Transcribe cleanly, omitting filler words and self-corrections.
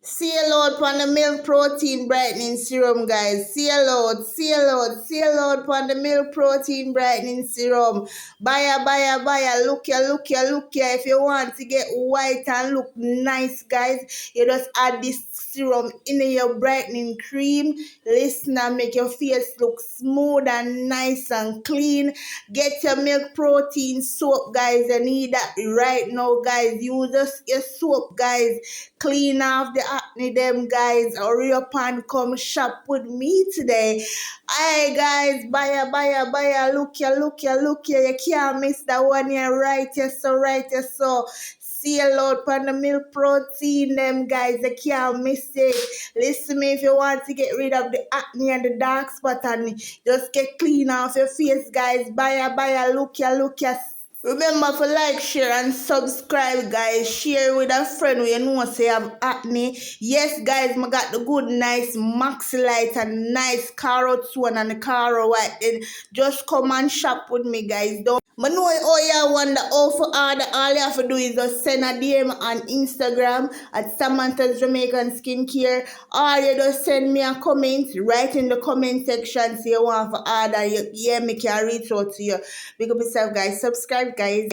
Sale out on the milk protein brightening serum, guys. Sale out on the milk protein brightening serum. Buyer. Look ya. If you want to get white and look nice, guys, you just add this serum in your brightening cream. Listen and make your face look smooth and nice and clean. Get your milk protein soap, guys. You need that right now, guys. Use your soap, guys. Clean off the acne, them guys. Hurry up and come shop with me today. Hey guys, buyer. Look ya. You can't miss that one here. Right, yes, so. Seal out on the milk protein, them guys. You can't miss it. Listen me, if you want to get rid of the acne and the dark spot and just get clean off your face, guys. Buyer. Look ya. Remember to like, share, and subscribe, guys. Share with a friend who you know say have acne. Yes, guys, I got the good, nice maxi light and nice carrot one and the carrot white. Then just come and shop with me, guys. Don't I know all you wonder how for order. All you have to do is just send a DM on Instagram at Samantha's Jamaican Skincare. Or you just send me a comment right in the comment section. Say you want for order. Yeah, me can reach out to you. Big up yourself, guys. Subscribe, guys.